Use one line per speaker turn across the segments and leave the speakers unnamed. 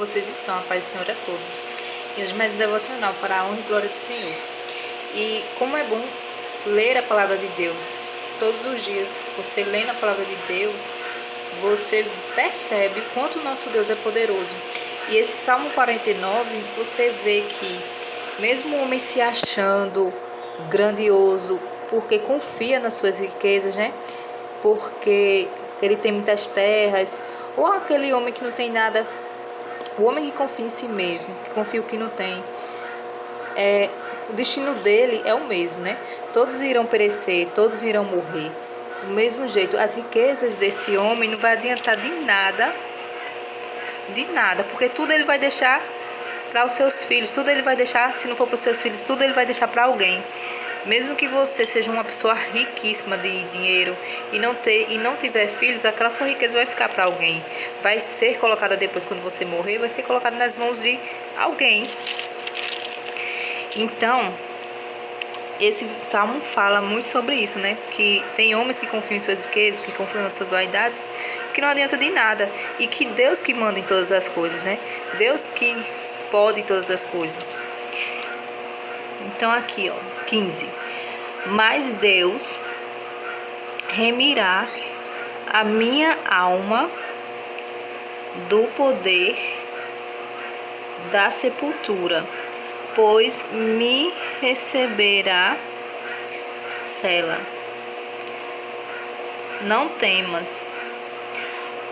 vocês estão? A paz do Senhor a todos. E hoje mais um devocional para a honra e glória do Senhor. E como é bom ler a palavra de Deus. Todos os dias, você lendo a palavra de Deus, você percebe o quanto o nosso Deus é poderoso. E esse Salmo 49, você vê que mesmo o homem se achando grandioso, porque confia nas suas riquezas, né? Porque ele tem muitas terras, ou aquele homem que não tem nada, o homem que confia em si mesmo, que confia o que não tem, o destino dele é o mesmo, né? Todos irão perecer, todos irão morrer. Do mesmo jeito, as riquezas desse homem não vai adiantar de nada, porque tudo ele vai deixar para os seus filhos, tudo ele vai deixar, se não for para os seus filhos, tudo ele vai deixar para alguém. Mesmo que você seja uma pessoa riquíssima de dinheiro e não tiver filhos, aquela sua riqueza vai ficar para alguém. Vai ser colocada depois, quando você morrer, vai ser colocada nas mãos de alguém. Então, esse salmo fala muito sobre isso, né? Que tem homens que confiam em suas riquezas, que confiam nas suas vaidades, que não adianta de nada. E que Deus que manda em todas as coisas, né? Deus que pode todas as coisas. Então aqui, ó, 15. Mas Deus remirá a minha alma do poder da sepultura, pois me receberá Sela. Não temas,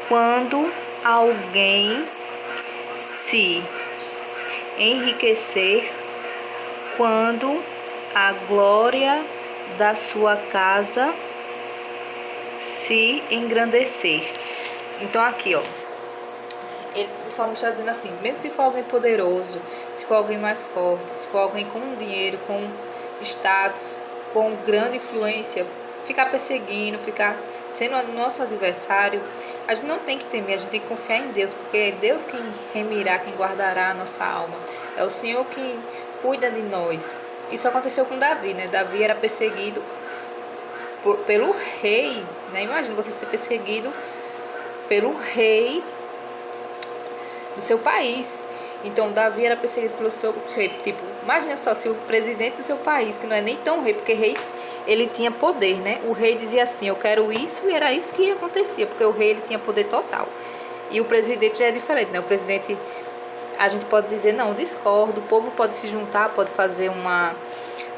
quando alguém se enriquecer, quando a glória da sua casa se engrandecer. Então aqui, ó, o salmo está dizendo assim: mesmo se for alguém poderoso, se for alguém mais forte, se for alguém com dinheiro, com status, com grande influência, ficar perseguindo, ficar sendo nosso adversário, a gente não tem que temer, a gente tem que confiar em Deus, porque é Deus quem remirá, quem guardará a nossa alma. É o Senhor quem cuida de nós. Isso aconteceu com Davi, né? Davi era perseguido pelo rei, né? Imagina você ser perseguido pelo rei do seu país. Então Davi era perseguido pelo seu rei. Tipo, imagina só, se o presidente do seu país, que não é nem tão rei, porque rei ele tinha poder, né? O rei dizia assim: eu quero isso, e era isso que acontecia, porque o rei ele tinha poder total. E o presidente já é diferente, né? O presidente, a gente pode dizer, não, discordo, o povo pode se juntar, pode fazer uma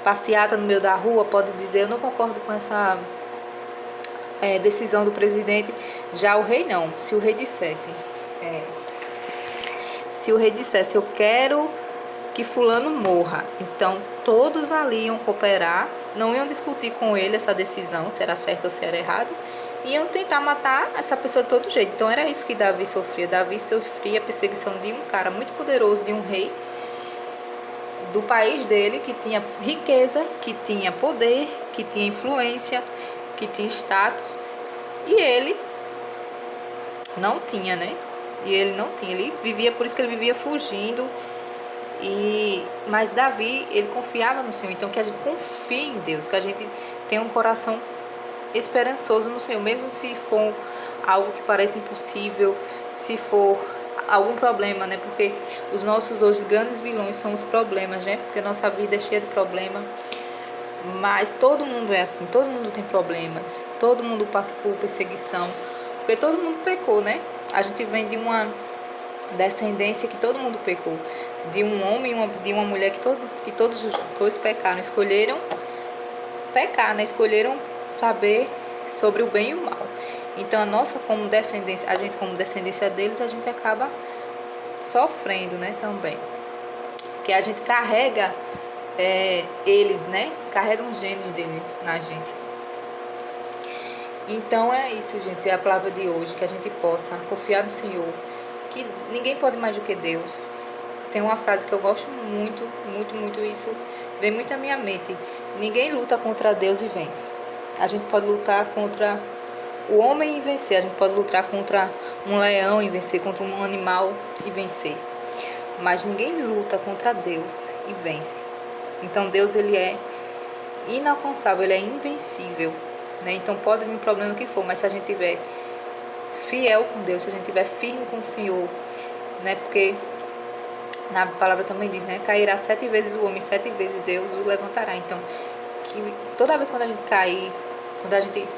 passeata no meio da rua, pode dizer, eu não concordo com essa decisão do presidente. Já o rei não. Se o rei dissesse, eu quero que fulano morra, então todos ali iam cooperar, não iam discutir com ele essa decisão, se era certo ou se era errado, iam tentar matar essa pessoa de todo jeito. Então era isso que Davi sofria. Davi sofria a perseguição de um cara muito poderoso, de um rei do país dele, que tinha riqueza, que tinha poder, que tinha influência, que tinha status, e ele não tinha, né? E ele não tinha, ele vivia, por isso que ele vivia fugindo. Mas Davi, ele confiava no Senhor. Então que a gente confie em Deus, que a gente tenha um coração esperançoso no Senhor, mesmo se for algo que parece impossível, se for algum problema, né? Porque os nossos hoje grandes vilões são os problemas, né? Porque a nossa vida é cheia de problema. Mas todo mundo é assim, todo mundo tem problemas, todo mundo passa por perseguição, porque todo mundo pecou, né? A gente vem de uma descendência que todo mundo pecou, de um homem e de uma mulher que todos os dois pecaram, escolheram pecar, né? Escolheram saber sobre o bem e o mal. Então a nossa como descendência, a gente como descendência deles, a gente acaba sofrendo, né? Também, porque a gente carrega eles, né? Carregam os genes deles na gente. Então é isso, gente, é a palavra de hoje, que a gente possa confiar no Senhor, que ninguém pode mais do que Deus. Tem uma frase que eu gosto muito, muito, muito, isso vem muito à minha mente: ninguém luta contra Deus e vence. A gente pode lutar contra o homem e vencer, a gente pode lutar contra um leão e vencer, contra um animal e vencer, mas ninguém luta contra Deus e vence. Então Deus, ele é inalcançável, ele é invencível, né? Então pode vir o problema que for, mas se a gente tiver fiel com Deus, se a gente estiver firme com o Senhor, né? Porque na palavra também diz, né? Cairá 7 vezes o homem, 7 vezes Deus o levantará. Então, que toda vez quando a gente cair, quando a gente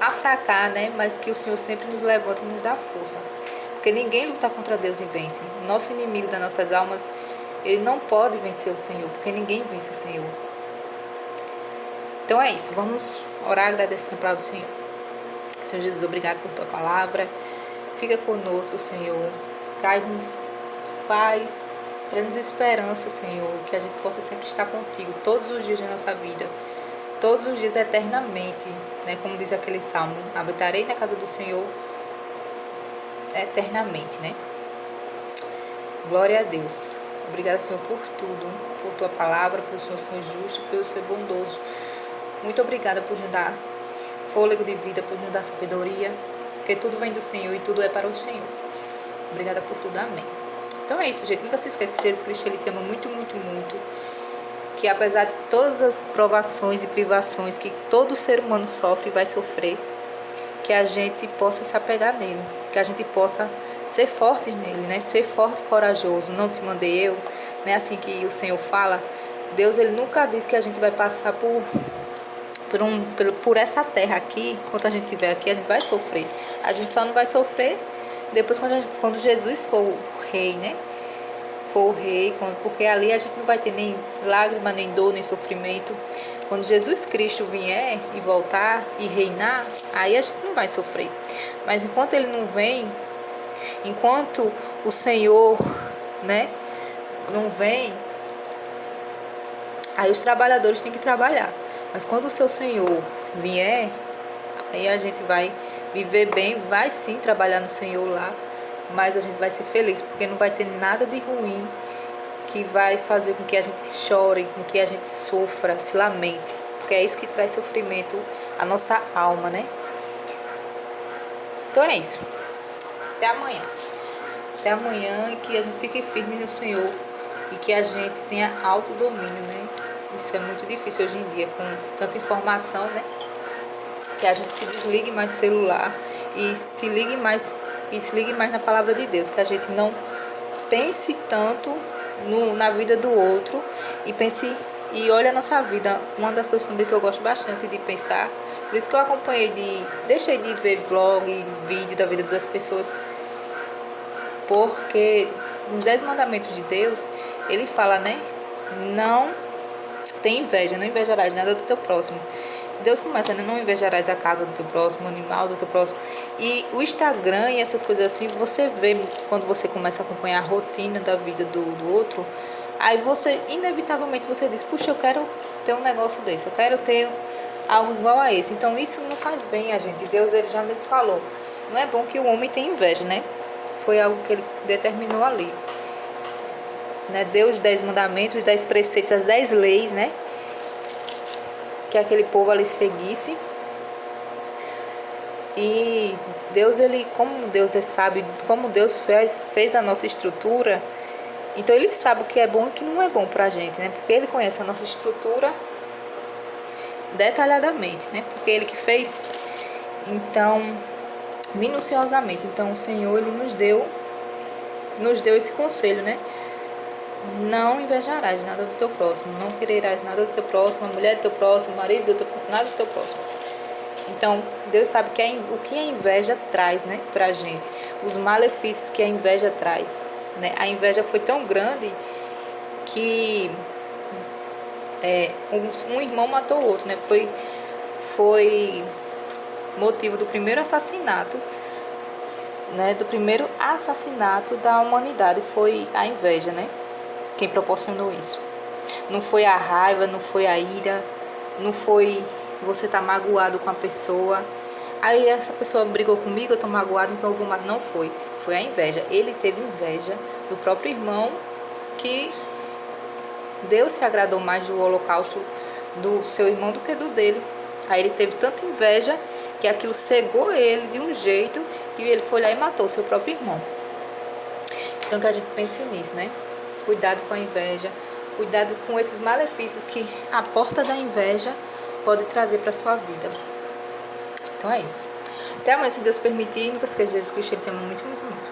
afracar, né? Mas que o Senhor sempre nos levanta e nos dá força. Porque ninguém luta contra Deus e vence. O nosso inimigo das nossas almas, ele não pode vencer o Senhor, porque ninguém vence o Senhor. Então é isso, vamos orar agradecendo a palavra do Senhor. Senhor Jesus, obrigado por tua palavra. Fica conosco, Senhor. Traz-nos paz, traz-nos esperança, Senhor. Que a gente possa sempre estar contigo todos os dias da nossa vida. Todos os dias eternamente, né? Como diz aquele salmo, habitarei na casa do Senhor eternamente, né? Glória a Deus. Obrigada, Senhor, por tudo, por tua palavra, por o Senhor ser justo, por ser bondoso. Muito obrigada por nos dar fôlego de vida, por nos dar sabedoria, porque tudo vem do Senhor e tudo é para o Senhor. Obrigada por tudo, amém. Então é isso, gente. Nunca se esqueça que Jesus Cristo, ele te ama muito, muito, muito. Que apesar de todas as provações e privações que todo ser humano sofre e vai sofrer, que a gente possa se apegar nele, que a gente possa ser fortes nele, né? Ser forte e corajoso. Não te mandei eu, né? Assim que o Senhor fala, Deus, ele nunca diz que a gente vai passar por essa terra aqui. Enquanto a gente estiver aqui, a gente vai sofrer. A gente só não vai sofrer depois quando Jesus for o rei, né? For o rei, porque ali a gente não vai ter nem lágrima, nem dor, nem sofrimento. Quando Jesus Cristo vier e voltar e reinar, aí a gente não vai sofrer. Mas enquanto ele não vem, enquanto o Senhor, né, não vem, aí os trabalhadores têm que trabalhar. Mas quando o seu Senhor vier, aí a gente vai viver bem, vai sim trabalhar no Senhor lá, mas a gente vai ser feliz, porque não vai ter nada de ruim que vai fazer com que a gente chore, com que a gente sofra, se lamente. Porque é isso que traz sofrimento à nossa alma, né? Então é isso. Até amanhã. Até amanhã, e que a gente fique firme no Senhor e que a gente tenha autodomínio, né? Isso é muito difícil hoje em dia, com tanta informação, né? Que a gente se desligue mais do celular e se ligue mais na palavra de Deus, que a gente não pense tanto na vida do outro e pense e olhe a nossa vida. Uma das coisas também que eu gosto bastante de pensar, por isso que eu deixei de ver vlog e vídeo da vida das pessoas, porque nos 10 mandamentos de Deus, ele fala, né? Não tem inveja, não invejarás nada do teu próximo. Deus começa, né? Não invejarás a casa do teu próximo, o animal do teu próximo. E o Instagram e essas coisas assim, você vê quando você começa a acompanhar a rotina da vida do outro, aí você, inevitavelmente, você diz, puxa, eu quero ter um negócio desse, eu quero ter algo igual a esse. Então isso não faz bem a gente. Deus, ele já mesmo falou, não é bom que o homem tenha inveja, né? Foi algo que ele determinou ali, né? Deu os 10 mandamentos, os 10 preceitos, as 10 leis, né? Que aquele povo ali seguisse. E Deus, ele, como Deus é sábio, como Deus fez a nossa estrutura, então ele sabe o que é bom e o que não é bom pra gente, né? Porque ele conhece a nossa estrutura detalhadamente, né? Porque ele que fez, então, minuciosamente. Então o Senhor, ele nos deu esse conselho, né? Não invejarás nada do teu próximo, não quererás nada do teu próximo, a mulher do teu próximo, o marido do teu próximo, nada do teu próximo. Então, Deus sabe o que a inveja traz, né, pra gente, os malefícios que a inveja traz, né? A inveja foi tão grande que um irmão matou o outro, né? Foi motivo do primeiro assassinato, né? Do primeiro assassinato da humanidade, foi a inveja, né? Quem proporcionou isso. Não foi a raiva, não foi a ira, não foi você estar magoado com a pessoa. Aí essa pessoa brigou comigo, eu tô magoado, então eu vou matar. Não foi. Foi a inveja. Ele teve inveja do próprio irmão, que Deus se agradou mais do holocausto do seu irmão do que do dele. Aí ele teve tanta inveja que aquilo cegou ele de um jeito que ele foi lá e matou o seu próprio irmão. Então que a gente pense nisso, né? Cuidado com a inveja, cuidado com esses malefícios que a porta da inveja pode trazer para sua vida. Então é isso. Até amanhã, se Deus permitir. Nunca esqueça de Jesus Cristo, ele te ama muito, muito, muito.